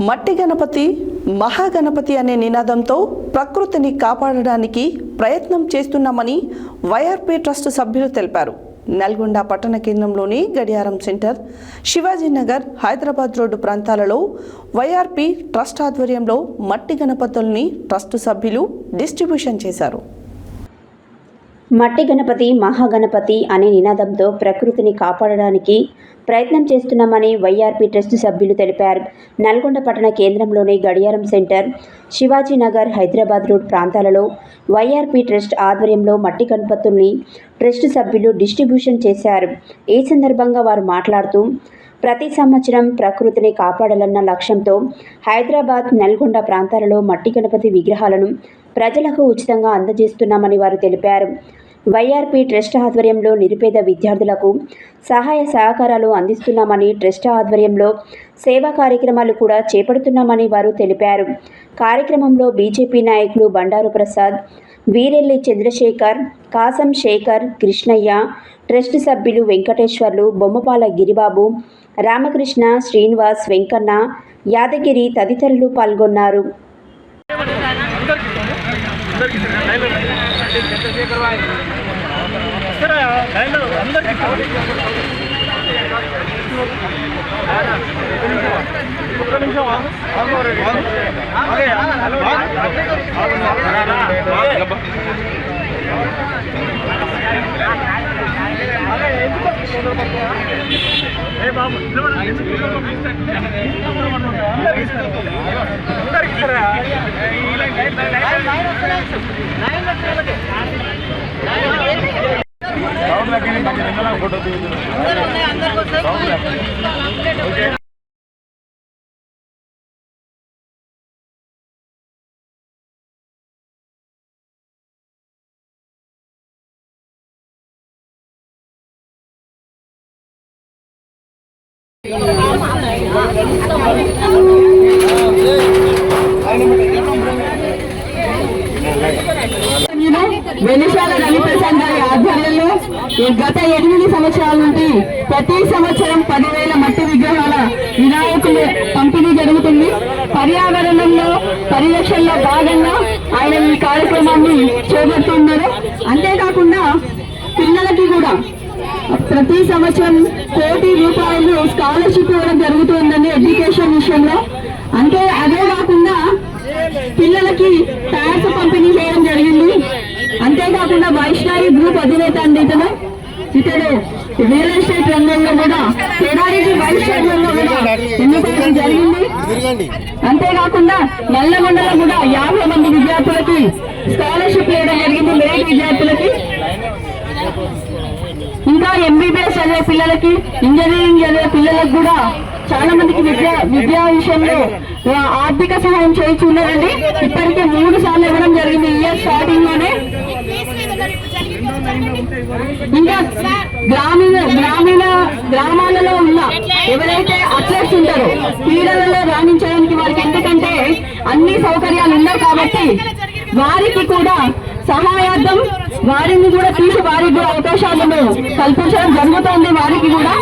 మట్టి గణపతి మహాగణపతి అనే నినాదంతో ప్రకృతిని కాపాడడానికి ప్రయత్నం చేస్తున్నామని వైఆర్పీ ట్రస్ట్ సభ్యులు తెలిపారు. నల్గొండ పట్టణ కేంద్రంలోని గడియారం సెంటర్, శివాజీనగర్, హైదరాబాద్ రోడ్డు ప్రాంతాలలో వైఆర్పీ ట్రస్ట్ ఆధ్వర్యంలో మట్టి గణపతుల్ని ట్రస్ట్ సభ్యులు డిస్ట్రిబ్యూషన్ చేశారు. మట్టి గణపతి మహాగణపతి అనే నినాదంతో ప్రకృతిని కాపాడడానికి ప్రయత్నం చేస్తున్నామని వైఆర్పీ ట్రస్ట్ సభ్యులు తెలిపారు. నల్గొండ పట్టణ కేంద్రంలోని గడియారం సెంటర్, శివాజీనగర్, హైదరాబాద్ రోడ్ ప్రాంతాలలో వైఆర్పీ ట్రస్ట్ ఆధ్వర్యంలో మట్టి గణపతుల్ని ట్రస్ట్ సభ్యులు డిస్ట్రిబ్యూషన్ చేశారు. ఈ సందర్భంగా వారు మాట్లాడుతూ, ప్రతి సంవత్సరం ప్రకృతిని కాపాడాలన్న లక్ష్యంతో హైదరాబాద్, నల్గొండ ప్రాంతాలలో మట్టి గణపతి విగ్రహాలను ప్రజలకు ఉచితంగా అందజేస్తున్నామని వారు తెలిపారు. వైఆర్పీ ట్రస్ట్ ఆధ్వర్యంలో నిరుపేద విద్యార్థులకు సహాయ సహకారాలు అందిస్తున్నామని, ట్రస్ట్ ఆధ్వర్యంలో సేవా కార్యక్రమాలు కూడా చేపడుతున్నామని వారు తెలిపారు. కార్యక్రమంలో బీజేపీ నాయకులు బండారు ప్రసాద్, వీరెల్లి చంద్రశేఖర్, కాసం శేఖర్, కృష్ణయ్య, ట్రస్ట్ సభ్యులు వెంకటేశ్వర్లు, బొమ్మపాల గిరిబాబు, రామకృష్ణ, శ్రీనివాస్, వెంకన్న, యాదగిరి తదితరులు పాల్గొన్నారు. వెలిశాల రవిప్రసాద్ గారి ఆధ్వర్యంలో గత 8 సంవత్సరాల నుండి ప్రతి సంవత్సరం 10,000 మట్టి విగ్రహాల వినాయకులు పంపిణీ జరుగుతుంది. పర్యావరణంలో పరిరక్షణలో భాగంగా ఆయన ఈ కార్యక్రమాన్ని చేపడుతున్నారు. అంతేకాకుండా పిల్లలకి కూడా ప్రతి సంవత్సరం ₹1,00,00,000 స్కాలర్షిప్ ఇవ్వడం జరుగుతుందండి ఎడ్యుకేషన్ విషయంలో. అదే కాకుండా పిల్లలకి ట్యాక్స్ పంపిణీ చేయడం జరిగింది. అంతేకాకుండా వైష్ణవి గ్రూప్ అధినేత అండి ఇతడు రియల్ ఎస్టేట్ రంగంలో కూడా తెనాలి వైష్ణవంలో కూడా ఎన్నుకోవడం జరిగింది. అంతేకాకుండా నల్లగొండలో కూడా 50 మంది విద్యార్థులకి స్కాలర్షిప్ ఇవ్వడం జరిగింది, మెరిట్ విద్యార్థులకి. ఇంకా ఎంబీబీఎస్ చదివే పిల్లలకి, ఇంజనీరింగ్ చదివే పిల్లలకు కూడా చాలా మందికి విద్యా విషయంలో ఆర్థిక సహాయం చేయించున్నారండి. ఇప్పటికే 3 సార్లు ఇవ్వడం జరిగింది ఈ ఇయర్ స్టార్టింగ్ లోనే. ఇంకా గ్రామాలలో ఉన్న ఎవరైతే అథ్లెట్స్ ఉంటారో క్రీడలలో రాణించడానికి వారికి ఎందుకంటే అన్ని సౌకర్యాలు ఉన్నాయి కాబట్టి వారికి కూడా సహాయార్థం వారిని కూడా తీసి వారికి కూడా అవకాశాలను కల్పించడం జరుగుతుంది. వారికి కూడా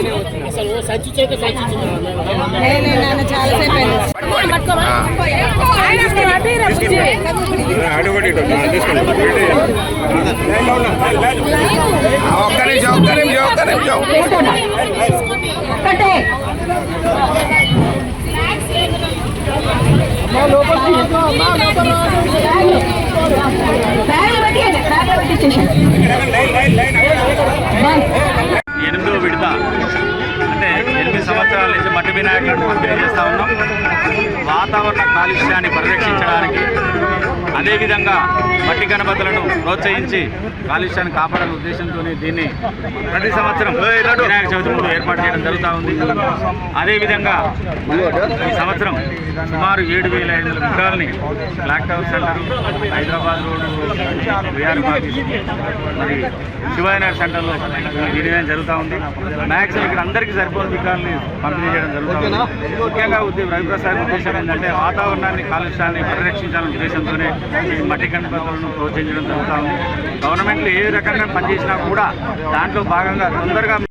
ఎనిమిదో విడత అంటే 8 సంవత్సరాల నుంచి మట్టి వినాయకులను పంపిణీ చేస్తూ ఉన్నాం. వాతావరణ కాలుష్యాన్ని పరిరక్షించడానికి, అదేవిధంగా మట్టి గణపతులను ప్రోత్సహించి కాలుష్యాన్ని కాపాడాలనే ఉద్దేశంతో దీన్ని ప్రతి సంవత్సరం వినాయక చవితి ముందు ఏర్పాటు చేయడం జరుగుతూ ఉంది. అదేవిధంగా ఈ సంవత్సరం సుమారు 7,500 విగ్రహాలని black tower center, Hyderabad road, విఆర్బాగ్, మరి శివాజీనగర్ సెంటర్లో వినియోగం జరుగుతూ ఉంది. మ్యాక్సిమం ఇక్కడ అందరికీ సరిపోయిన విగ్రహాలని పంపిణీ చేయడం జరుగుతుంది. ముఖ్యంగా రవిప్రసాద్ ఉద్దేశం ఏంటంటే వాతావరణాన్ని కాలుష్యాన్ని పరిరక్షించాలనే ఉద్దేశంతోనే ఈ మట్టి గణపతులను ప్రోత్సహించడం జరుగుతూ ఉంది. గవర్నమెంట్లు ఏ రకంగా పనిచేసినా కూడా దాంట్లో భాగంగా తొందరగా